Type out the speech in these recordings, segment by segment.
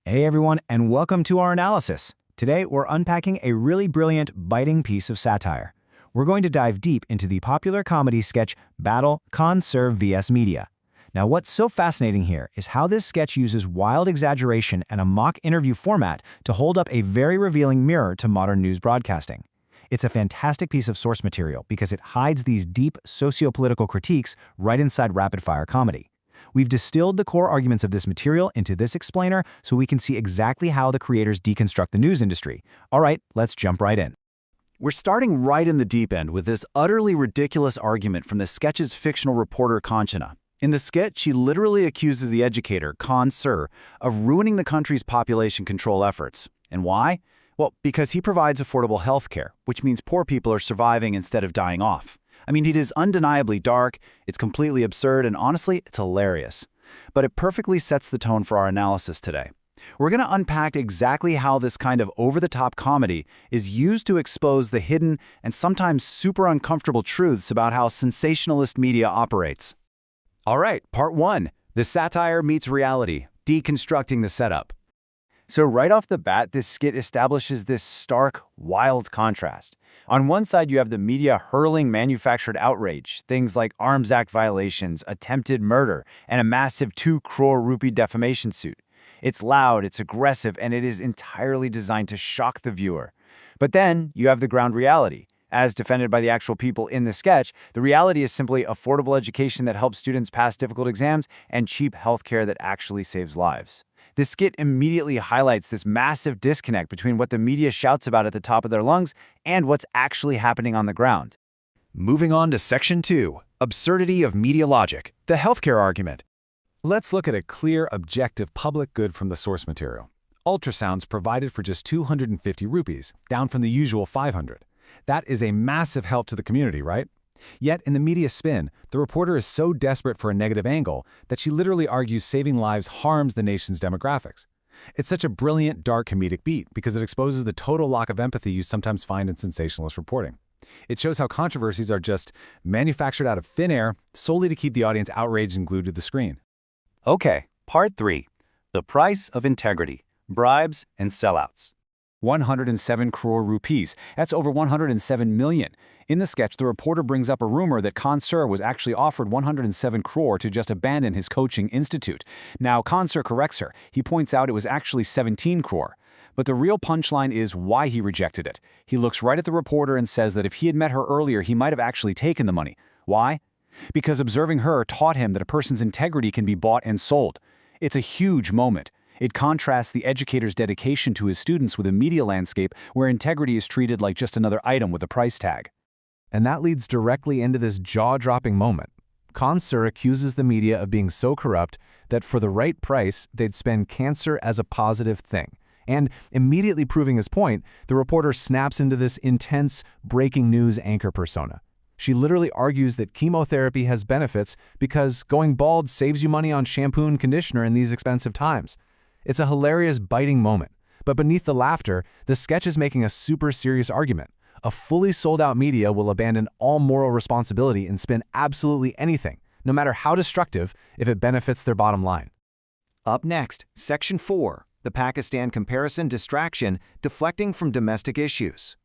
Hey everyone, and welcome to our analysis. Today, we're unpacking a really brilliant, biting piece of satire. We're going to dive deep into the popular comedy sketch Battle, Con, Serve vs. Media. Now, what's so fascinating here is how this sketch uses wild exaggeration and a mock interview format to hold up a very revealing mirror to modern news broadcasting. It's a fantastic piece of source material because it hides these deep socio-political critiques right inside rapid-fire comedy. We've distilled the core arguments of this material into this explainer so we can see exactly how the creators deconstruct the news industry. All right, let's jump right in. We're starting right in the deep end with this utterly ridiculous argument from the sketch's fictional reporter Conchana. In the sketch, she literally accuses the educator, Con Sir, of ruining the country's population control efforts. And why? Well, because he provides affordable health care, which means poor people are surviving instead of dying off. I mean, it is undeniably dark, it's completely absurd, and honestly, it's hilarious. But it perfectly sets the tone for our analysis today. We're going to unpack exactly how this kind of over-the-top comedy is used to expose the hidden and sometimes super uncomfortable truths about how sensationalist media operates. All right, part one, the satire meets reality, deconstructing the setup. So right off the bat, this skit establishes this stark, wild contrast. On one side, you have the media hurling manufactured outrage, things like Arms Act violations, attempted murder, and a massive 2 crore rupee defamation suit. It's loud, it's aggressive, and it is entirely designed to shock the viewer. But then, you have the ground reality. As defended by the actual people in the sketch, the reality is simply affordable education that helps students pass difficult exams and cheap healthcare that actually saves lives. This skit immediately highlights this massive disconnect between what the media shouts about at the top of their lungs and what's actually happening on the ground. Moving on to Section 2, Absurdity of Media Logic, the healthcare argument. Let's look at a clear, objective public good from the source material. Ultrasounds provided for just 250 rupees, down from the usual 500. That is a massive help to the community, right? Yet, in the media spin, the reporter is so desperate for a negative angle that she literally argues saving lives harms the nation's demographics. It's such a brilliant, dark comedic beat because it exposes the total lack of empathy you sometimes find in sensationalist reporting. It shows how controversies are just manufactured out of thin air solely to keep the audience outraged and glued to the screen. Okay, part 3, the price of integrity, bribes and sellouts. 107 crore rupees. That's over 107 million. In the sketch, the reporter brings up a rumor that Con Sir was actually offered 107 crore to just abandon his coaching institute. Now, Con Sir corrects her. He points out it was actually 17 crore. But the real punchline is why he rejected it. He looks right at the reporter and says that if he had met her earlier, he might have actually taken the money. Why? Because observing her taught him that a person's integrity can be bought and sold. It's a huge moment. It contrasts the educator's dedication to his students with a media landscape where integrity is treated like just another item with a price tag. And that leads directly into this jaw-dropping moment. Con Sir accuses the media of being so corrupt that for the right price, they'd spend cancer as a positive thing. And immediately proving his point, the reporter snaps into this intense, breaking news anchor persona. She literally argues that chemotherapy has benefits because going bald saves you money on shampoo and conditioner in these expensive times. It's a hilarious, biting moment. But beneath the laughter, the sketch is making a super serious argument. A fully sold-out media will abandon all moral responsibility and spin absolutely anything, no matter how destructive, if it benefits their bottom line. Up next, Section 4, the Pakistan comparison distraction, deflecting from domestic issues.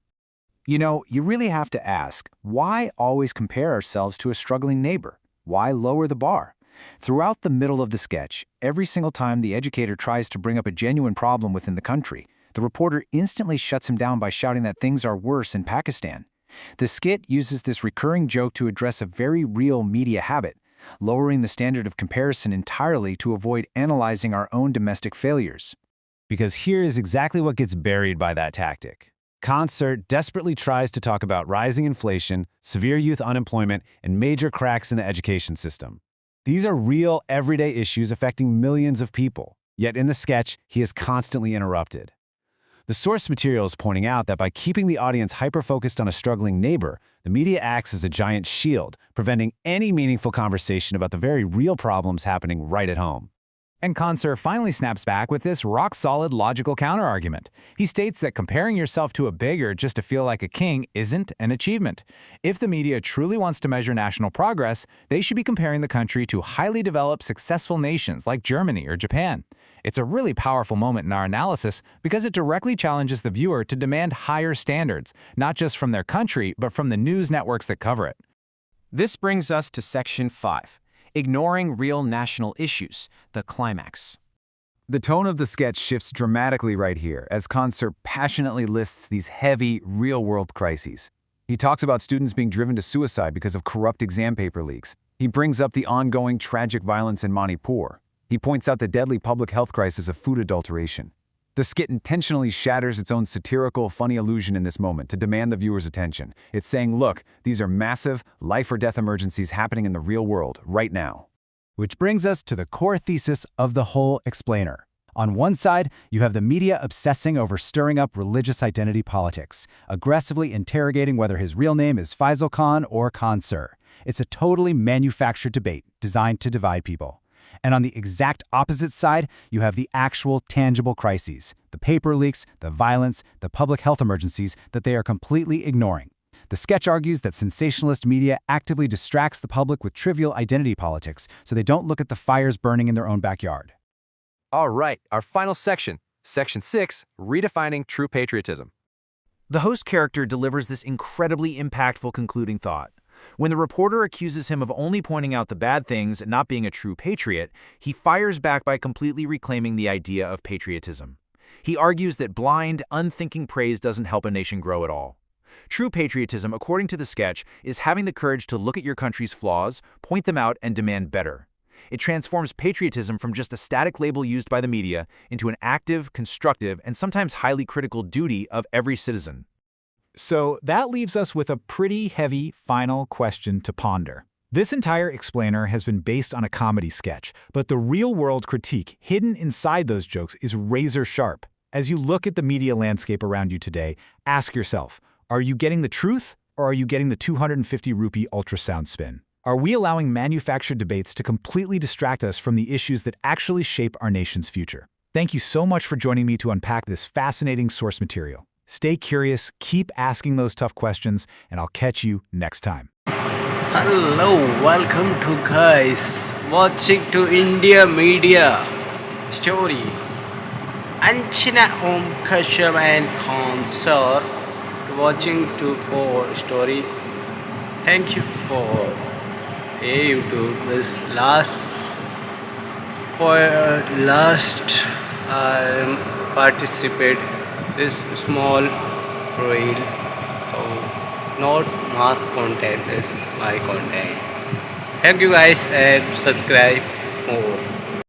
You know, you really have to ask, why always compare ourselves to a struggling neighbor? Why lower the bar? Throughout the middle of the sketch, every single time the educator tries to bring up a genuine problem within the country, the reporter instantly shuts him down by shouting that things are worse in Pakistan. The skit uses this recurring joke to address a very real media habit, lowering the standard of comparison entirely to avoid analyzing our own domestic failures. Because here is exactly what gets buried by that tactic. Con Sir desperately tries to talk about rising inflation, severe youth unemployment, and major cracks in the education system. These are real, everyday issues affecting millions of people. Yet in the sketch, he is constantly interrupted. The source material is pointing out that by keeping the audience hyper-focused on a struggling neighbor, the media acts as a giant shield, preventing any meaningful conversation about the very real problems happening right at home. And Khan-sir finally snaps back with this rock-solid logical counterargument. He states that comparing yourself to a beggar just to feel like a king isn't an achievement. If the media truly wants to measure national progress, they should be comparing the country to highly developed, successful nations like Germany or Japan. It's a really powerful moment in our analysis because it directly challenges the viewer to demand higher standards, not just from their country, but from the news networks that cover it. This brings us to Section 5. Ignoring real national issues, the climax. The tone of the sketch shifts dramatically right here as Khan-sir passionately lists these heavy, real-world crises. He talks about students being driven to suicide because of corrupt exam paper leaks. He brings up the ongoing tragic violence in Manipur. He points out the deadly public health crisis of food adulteration. The skit intentionally shatters its own satirical, funny illusion in this moment to demand the viewer's attention. It's saying, look, these are massive, life-or-death emergencies happening in the real world, right now. Which brings us to the core thesis of the whole explainer. On one side, you have the media obsessing over stirring up religious identity politics, aggressively interrogating whether his real name is Faisal Khan or Khan-sir. It's a totally manufactured debate designed to divide people. And on the exact opposite side, you have the actual tangible crises, the paper leaks, the violence, the public health emergencies that they are completely ignoring. The sketch argues that sensationalist media actively distracts the public with trivial identity politics so they don't look at the fires burning in their own backyard. All right, our final section, Section 6, Redefining True Patriotism. The host character delivers this incredibly impactful concluding thought. When the reporter accuses him of only pointing out the bad things and not being a true patriot, he fires back by completely reclaiming the idea of patriotism. He argues that blind, unthinking praise doesn't help a nation grow at all. True patriotism, according to the sketch, is having the courage to look at your country's flaws, point them out, and demand better. It transforms patriotism from just a static label used by the media into an active, constructive, and sometimes highly critical duty of every citizen. So that leaves us with a pretty heavy final question to ponder. This entire explainer has been based on a comedy sketch, but the real-world critique hidden inside those jokes is razor sharp. As you look at the media landscape around you today, ask yourself, are you getting the truth or are you getting the 250 rupee ultrasound spin? Are we allowing manufactured debates to completely distract us from the issues that actually shape our nation's future? Thank you so much for joining me to unpack this fascinating source material. Stay curious, keep asking those tough questions, and I'll catch you next time. Hello, welcome to guys watching to India Media Story. Anchina Om Kashyap and Concert watching to for story. Thank you for YouTube. This last participate this small reel. So not mass content is my content. Thank you guys and subscribe more.